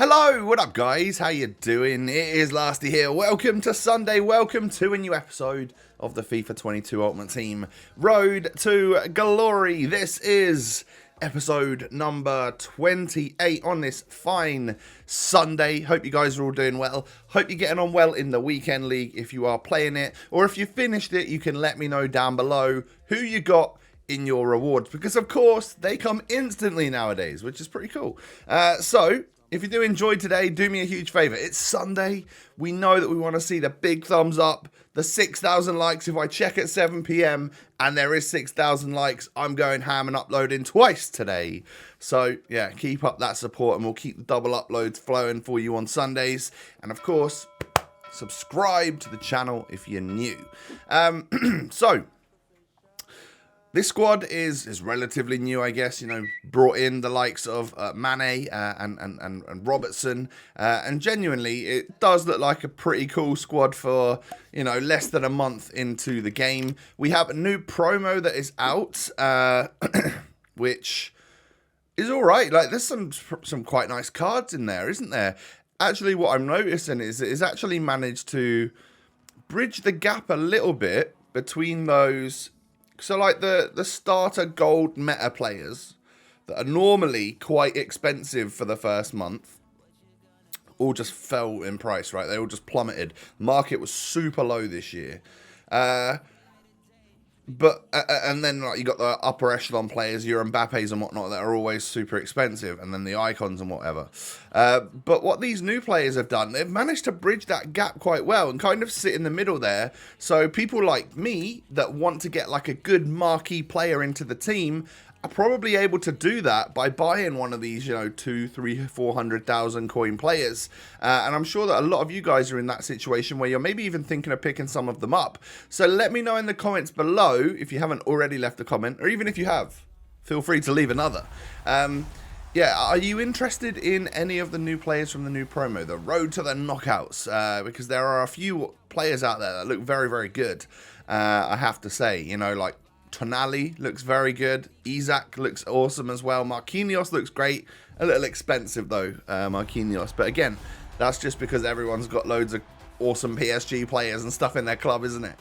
Hello, what up guys? How you doing? It is Lasty here. Welcome to Sunday. Welcome to a new episode of the FIFA 22 Ultimate Team Road to Glory. This is episode number 28 on this fine Sunday. Hope you guys are all doing well. Hope you're getting on well in the weekend league if you are playing it. Or if you finished it, you can let me know down below who you got in your rewards. Because of course, they come instantly nowadays, which is pretty cool. If you do enjoy today, do me a huge favour. It's Sunday. We know that we want to see the big thumbs up, the 6,000 likes. If I check at 7 PM and there is 6,000 likes, I'm going ham and uploading twice today. So, yeah, keep up that support and we'll keep the double uploads flowing for you on Sundays. And, of course, subscribe to the channel if you're new. This squad is relatively new, I guess. You know, brought in the likes of Mane and Robertson, and genuinely, it does look like a pretty cool squad for, you know, less than a month into the game. We have a new promo that is out, which is all right. Like, there's some quite nice cards in there, isn't there? Actually, what I'm noticing is it's actually managed to bridge the gap a little bit between those. So, like, the starter gold meta players that are normally quite expensive for the first month all just fell in price, right? They all just plummeted. Market was super low this year. And then, like, you got the upper echelon players, your Mbappes and whatnot, that are always super expensive, and then the icons and whatever. But what these new players have done, they've managed to bridge that gap quite well and kind of sit in the middle there. So people like me that want to get like a good marquee player into the team are probably able to do that by buying one of these, you know, 200,000, 300,000, 400,000 coin players. And I'm sure that a lot of you guys are in that situation where you're maybe even thinking of picking some of them up. So let me know in the comments below if you haven't already left a comment, or even if you have, feel free to leave another. Yeah, are you interested in any of the new players from the new promo, the Road to the Knockouts? Because there are a few players out there that look very, very good, I have to say. You know, like Tonali looks very good. Isaac looks awesome as well. Marquinhos looks great. A little expensive though, Marquinhos. But again, that's just because everyone's got loads of awesome PSG players and stuff in their club, isn't it?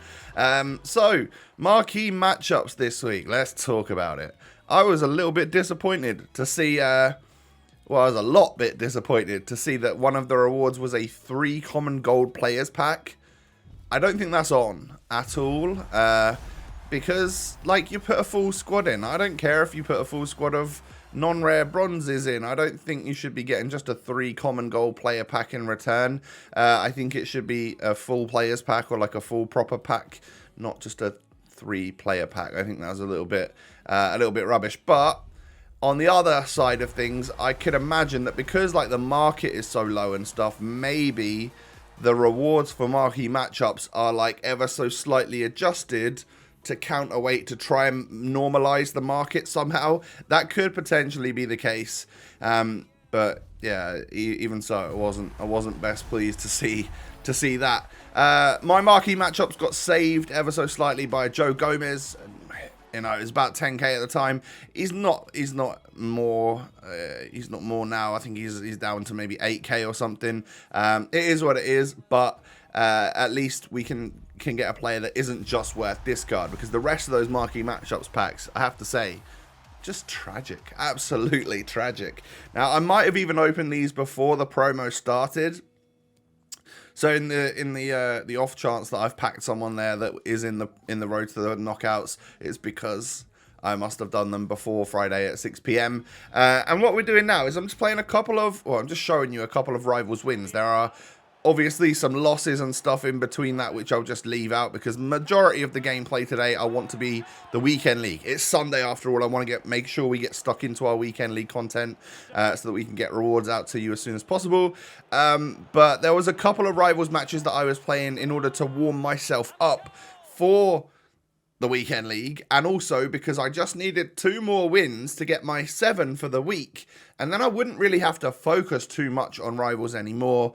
So, marquee matchups this week. Let's talk about it. I was a little bit disappointed to see... I was a lot bit disappointed to see that one of the rewards was a 3 common gold players pack. I don't think that's on at all. Because, like, you put a full squad in. I don't care if you put a full squad of non-rare bronzes in. I don't think you should be getting just a 3 common gold player pack in return. I think it should be a full players pack or like a full proper pack, not just a 3 player pack. I think that was a little bit rubbish. But on the other side of things, I could imagine that because like the market is so low and stuff, maybe the rewards for marquee matchups are like ever so slightly adjusted to counterweight to try and normalize the market somehow. That could potentially be the case, but yeah, even so, I wasn't best pleased to see that. My marquee matchups got saved ever so slightly by Joe Gomez. You know, it's about 10k at the time. He's not more now. I think he's down to maybe 8k or something. It is what it is, but at least we can get a player that isn't just worth discard, because the rest of those marquee matchups packs, I have to say, just tragic. Absolutely tragic. Now, I might have even opened these before the promo started. So in the off chance that I've packed someone there that is in the Road to the Knockouts, it's because I must have done them before Friday at 6 PM. And what we're doing now is I'm just playing I'm just showing you a couple of Rivals wins. There are obviously some losses and stuff in between that, which I'll just leave out because majority of the gameplay today I want to be the weekend league. It's Sunday after all. I want to make sure we get stuck into our weekend league content so that we can get rewards out to you as soon as possible. But there was a couple of Rivals matches that I was playing in order to warm myself up for the weekend league, and also because I just needed 2 more wins to get my 7 for the week, and then I wouldn't really have to focus too much on Rivals anymore.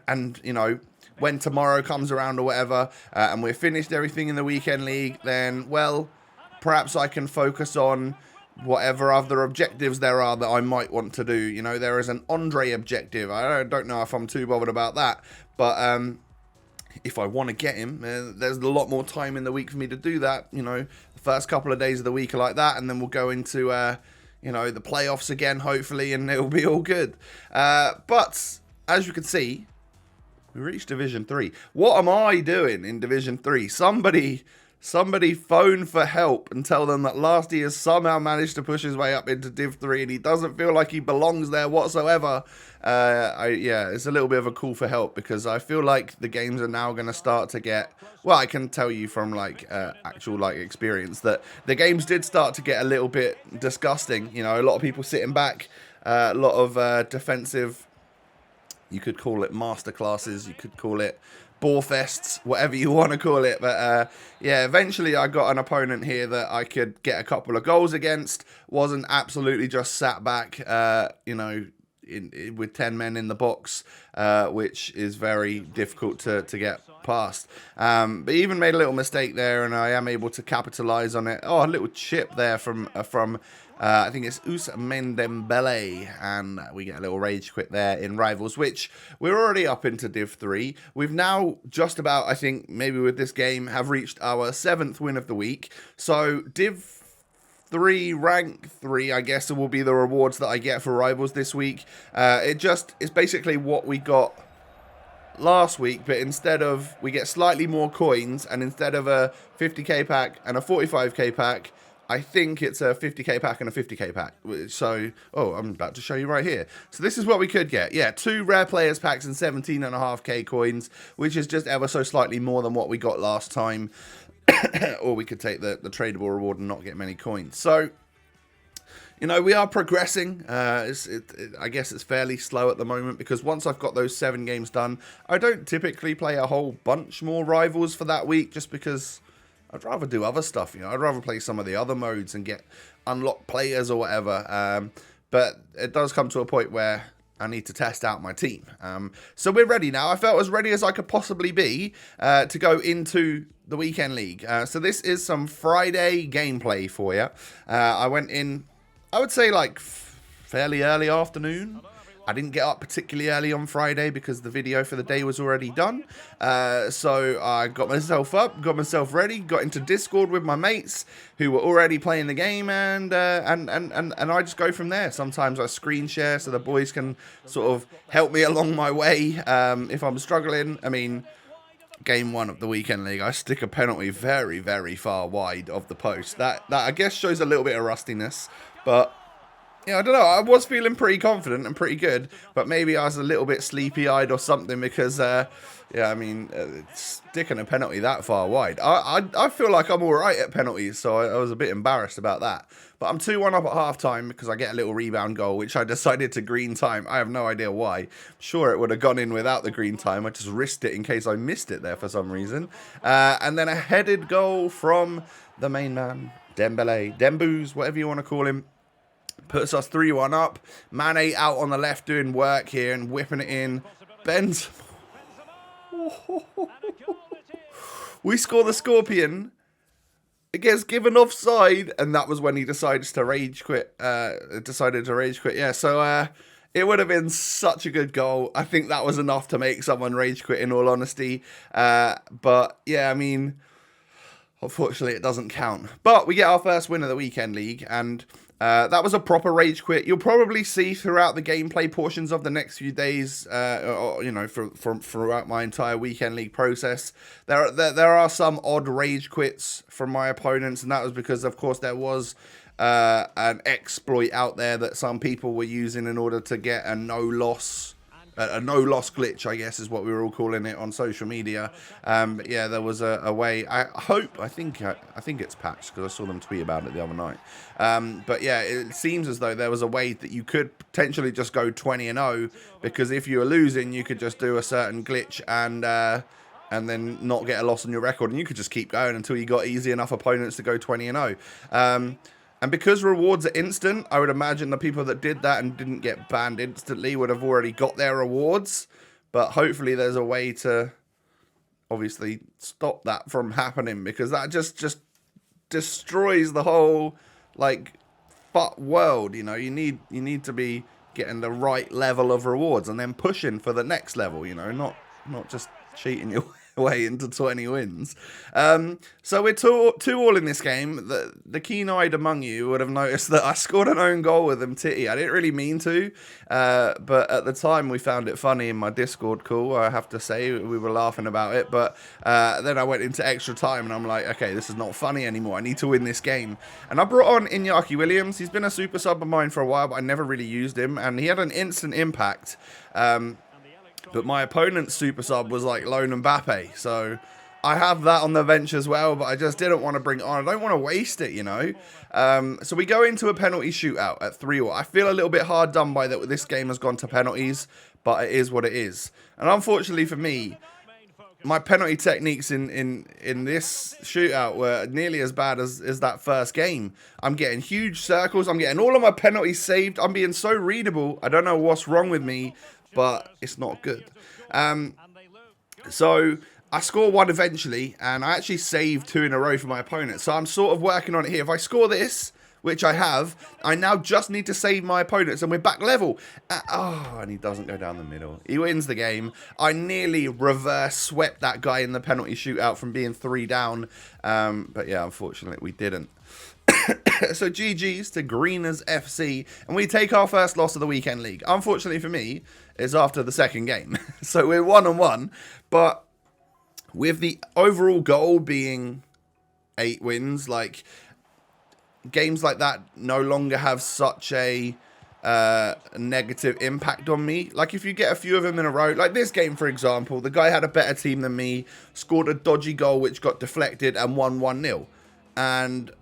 And you know, when tomorrow comes around or whatever, and we're finished everything in the weekend league, then well, perhaps I can focus on whatever other objectives there are that I might want to do. You know, there is an Andre objective. I don't know if I'm too bothered about that, but if I want to get him, there's a lot more time in the week for me to do that. You know, the first couple of days of the week are like that, and then we'll go into, you know, the playoffs again, hopefully, and it'll be all good. But as you can see, we reached Division 3. What am I doing in Division 3? Somebody phone for help and tell them that Last Year somehow managed to push his way up into Div 3 and he doesn't feel like he belongs there whatsoever. Yeah, it's a little bit of a call for help, because I feel like the games are now going to start to get... Well, I can tell you from like actual like experience that the games did start to get a little bit disgusting. You know, a lot of people sitting back, a lot of defensive... You could call it masterclasses, you could call it bore fests, whatever you want to call it. But yeah, eventually I got an opponent here that I could get a couple of goals against. Wasn't absolutely just sat back, you know, with 10 men in the box, which is very difficult to get past. But even made a little mistake there, and I am able to capitalize on it. Oh, a little chip there from I think it's Ousmane Dembele, and we get a little rage quit there in Rivals, which we're already up into Div 3. We've now just about, I think, maybe with this game, have reached our 7th win of the week. So Div 3, rank 3, I guess, will be the rewards that I get for Rivals this week. It's basically what we got last week, but instead of, we get slightly more coins, and instead of a 50k pack and a 45k pack, I think it's a 50k pack and a 50k pack. So, oh, I'm about to show you right here. So this is what we could get. Yeah, 2 rare players packs and 17.5k coins, which is just ever so slightly more than what we got last time. Or we could take the tradable reward and not get many coins. So, you know, we are progressing. I guess it's fairly slow at the moment, because once I've got those 7 games done, I don't typically play a whole bunch more Rivals for that week, just because I'd rather do other stuff, you know. I'd rather play some of the other modes and get unlocked players or whatever. But it does come to a point where I need to test out my team. So we're ready now. I felt as ready as I could possibly be to go into the weekend league. So this is some Friday gameplay for you. I went in, I would say, like fairly early afternoon. I didn't get up particularly early on Friday because the video for the day was already done. So I got myself up, got myself ready, got into Discord with my mates who were already playing the game, and I just go from there. Sometimes I screen share so the boys can sort of help me along my way if I'm struggling. I mean, game 1 of the weekend league, I stick a penalty very, very far wide of the post. That I guess shows a little bit of rustiness, but yeah, I don't know. I was feeling pretty confident and pretty good, but maybe I was a little bit sleepy-eyed or something, because, yeah, I mean, sticking a penalty that far wide. I feel like I'm all right at penalties, so I was a bit embarrassed about that. But I'm 2-1 up at half-time because I get a little rebound goal, which I decided to green time. I have no idea why. I'm sure it would have gone in without the green time. I just risked it in case I missed it there for some reason. And then a headed goal from the main man, Dembele. Demboos, whatever you want to call him. Puts us 3-1 up. Mane out on the left doing work here and whipping it in. Benzema. We score the Scorpion. It gets given offside, and that was when he decided to rage quit. Yeah, so it would have been such a good goal. I think that was enough to make someone rage quit, in all honesty. But yeah, I mean, unfortunately, it doesn't count. But we get our first win of the weekend league, and that was a proper rage quit. You'll probably see throughout the gameplay portions of the next few days, or, you know, throughout my entire weekend league process, there are some odd rage quits from my opponents, and that was because, of course, there was an exploit out there that some people were using in order to get a no-loss. A no-loss glitch, I guess, is what we were all calling it on social media. But yeah, there was a way. I think it's patched, because I saw them tweet about it the other night. But yeah, it seems as though there was a way that you could potentially just go 20-0, because if you were losing, you could just do a certain glitch and then not get a loss on your record, and you could just keep going until you got easy enough opponents to go 20-0. And because rewards are instant, I would imagine the people that did that and didn't get banned instantly would have already got their rewards. But hopefully there's a way to obviously stop that from happening, because that just destroys the whole, like, FUT world, you know, you need to be getting the right level of rewards and then pushing for the next level, you know, not just cheating your way into 20 wins. So we're 2-2 in this game. The keen-eyed among you would have noticed that I scored an own goal with them titty. I didn't really mean to, but at the time we found it funny in my Discord call, I have to say. We were laughing about it, but then I went into extra time and I'm like, okay, this is not funny anymore. I need to win this game. And I brought on Iñaki Williams. He's been a super sub of mine for a while, but I never really used him, and he had an instant impact. But my opponent's super sub was like lone Mbappe, so I have that on the bench as well, but I just didn't want to bring it on. I don't want to waste it, you know. So we go into a penalty shootout at 3-3. I feel a little bit hard done by that this game has gone to penalties, but it is what it is. And unfortunately for me, my penalty techniques in this shootout were nearly as bad as that first game. I'm getting huge circles. I'm getting all of my penalties saved. I'm being so readable. I don't know what's wrong with me, but it's not good. So I score one eventually, and I actually saved 2 in a row for my opponent. So I'm sort of working on it here. If I score this, which I have, I now just need to save my opponents, and we're back level. And he doesn't go down the middle. He wins the game. I nearly reverse swept that guy in the penalty shootout from being 3 down. But yeah, unfortunately, we didn't. So GG's to Greeners FC, and we take our first loss of the weekend league. Unfortunately for me, it's after the second game. So we're 1-1, but with the overall goal being 8 wins, like, games like that no longer have such a negative impact on me. Like, if you get a few of them in a row, like this game, for example, the guy had a better team than me, scored a dodgy goal which got deflected and won 1-0. And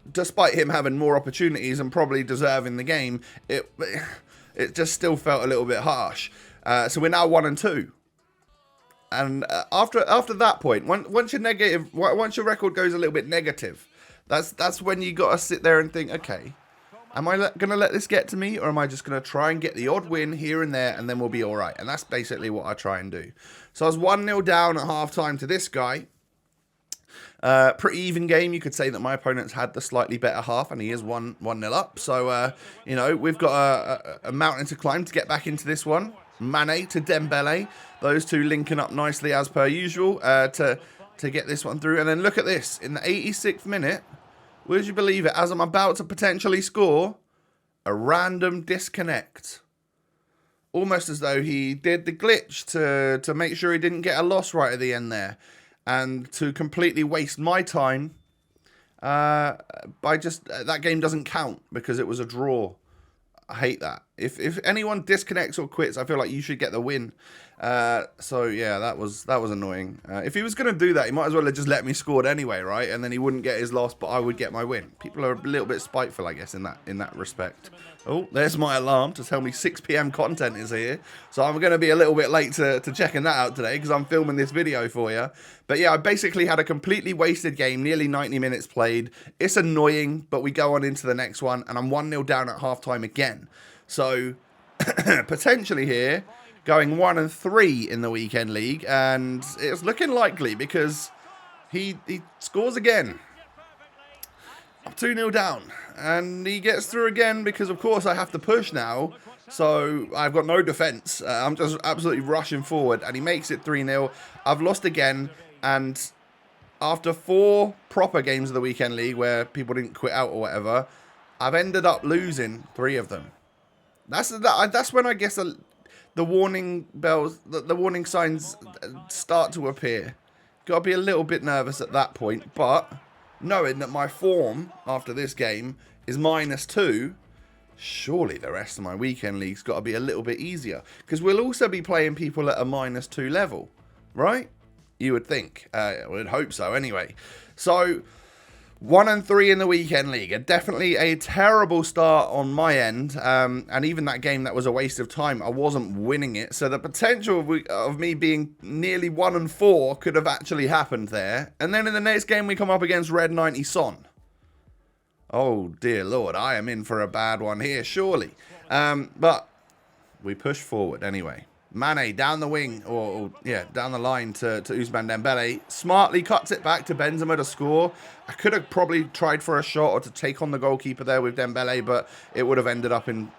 despite him having more opportunities and probably deserving the game, it just still felt a little bit harsh. So we're now 1-2. And after that point, once your record goes a little bit negative, that's when you got to sit there and think, okay, am I going to let this get to me, or am I just going to try and get the odd win here and there, and then we'll be all right? And that's basically what I try and do. So I was 1-0 down at half-time to this guy. Pretty even game. You could say that my opponent's had the slightly better half, and he is 1-0 up. So, you know, we've got a mountain to climb to get back into this one. Mane to Dembele. Those two linking up nicely as per usual to get this one through. And then look at this. In the 86th minute, would you believe it, as I'm about to potentially score, a random disconnect. Almost as though he did the glitch to make sure he didn't get a loss right at the end there. And to completely waste my time by just... that game doesn't count because it was a draw. I hate that. If anyone disconnects or quits, I feel like you should get the win. So yeah, that was annoying. If he was going to do that, he might as well have just let me score anyway, right? And then he wouldn't get his loss, but I would get my win. People are a little bit spiteful, I guess, in that respect. Oh, there's my alarm to tell me 6 PM content is here. So I'm going to be a little bit late to checking that out today because I'm filming this video for you. But yeah, I basically had a completely wasted game, nearly 90 minutes played. It's annoying, but we go on into the next one, and I'm 1-0 down at halftime again. So potentially here, going 1-3 in the weekend league, and it's looking likely because he scores again. I'm 2-0 down, and he gets through again because, of course, I have to push now. So I've got no defense. I'm just absolutely rushing forward, and he makes it 3-0. I've lost again, and after 4 proper games of the weekend league where people didn't quit out or whatever, I've ended up losing 3 of them. That's when I guess the warning bells, the warning signs start to appear. Got to be a little bit nervous at that point, but knowing that my form after this game is -2, surely the rest of my weekend league's got to be a little bit easier, because we'll also be playing people at a -2 level, right? You would think. I would hope so anyway. So 1-3 in the weekend league. Definitely a terrible start on my end. And even that game that was a waste of time, I wasn't winning it. So the potential of me being nearly 1-4 could have actually happened there. And then in the next game, we come up against Red 90 Son. Oh, dear Lord. I am in for a bad one here, surely. But we push forward anyway. Mane down the wing, or yeah, down the line to Ousmane Dembele. Smartly cuts it back to Benzema to score. I could have probably tried for a shot or to take on the goalkeeper there with Dembele, but it would have ended up in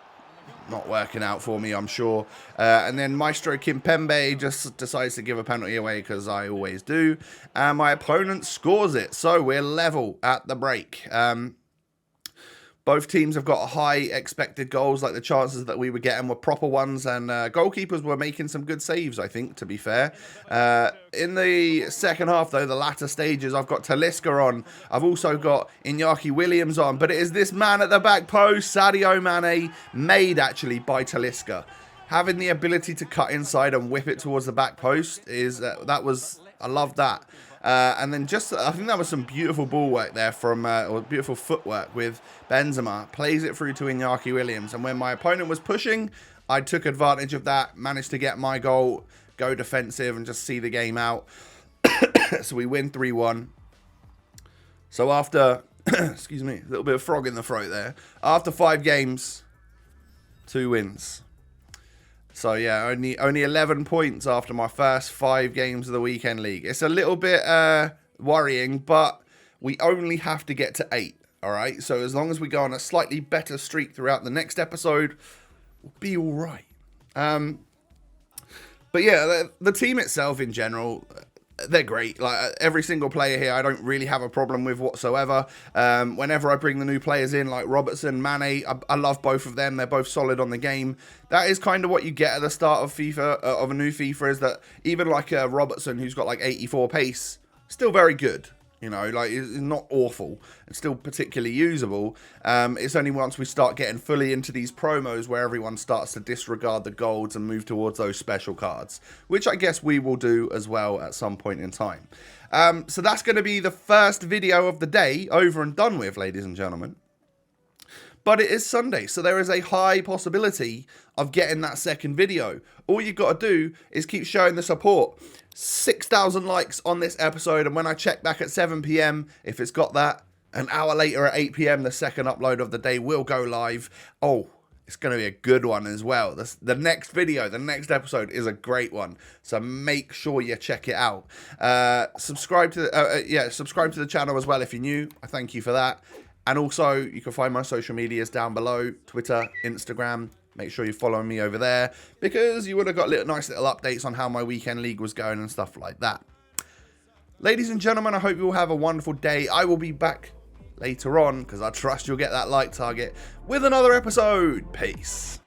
not working out for me, I'm sure. And then Maestro Kimpembe just decides to give a penalty away, because I always do. And my opponent scores it. So we're level at the break. Both teams have got high expected goals, like the chances that we were getting were proper ones, and goalkeepers were making some good saves, I think, to be fair. In the second half, though, the latter stages, I've got Talisca on. I've also got Iñaki Williams on, but it is this man at the back post, Sadio Mane, made actually by Talisca. Having the ability to cut inside and whip it towards the back post is, I love that. And then I think that was some beautiful ball work there from, or beautiful footwork with Benzema. Plays it through to Iñaki Williams. And when my opponent was pushing, I took advantage of that, managed to get my goal, go defensive, and just see the game out. So we win 3-1. So after, excuse me, a little bit of frog in the throat there. After 5 games, 2 wins. So yeah, only 11 points after my first 5 games of the weekend league. It's a little bit worrying, but we only have to get to 8. All right. So as long as we go on a slightly better streak throughout the next episode, we'll be all right. But yeah, the team itself in general, they're great. Like every single player here, I don't really have a problem with whatsoever. Whenever I bring the new players in, like Robertson, Mane, I love both of them. They're both solid on the game. That is kind of what you get at the start of FIFA, of a new FIFA, is that even like Robertson, who's got like 84 pace, still very good. You know, like, it's not awful. It's still particularly usable. It's only once we start getting fully into these promos where everyone starts to disregard the golds and move towards those special cards, which I guess we will do as well at some point in time. So that's going to be the first video of the day over and done with, ladies and gentlemen. But it is Sunday, so there is a high possibility of getting that second video. All you've got to do is keep showing the support. 6,000 likes on this episode, and when I check back at 7 PM, if it's got that, an hour later at 8 PM, the second upload of the day will go live. Oh, it's going to be a good one as well. The next video, the next episode is a great one, so make sure you check it out. Subscribe to the channel as well if you're new. I thank you for that. And also, you can find my social medias down below, Twitter, Instagram. Make sure you're following me over there, because you would have got nice little updates on how my weekend league was going and stuff like that. Ladies and gentlemen, I hope you all have a wonderful day. I will be back later on, because I trust you'll get that like target, with another episode. Peace.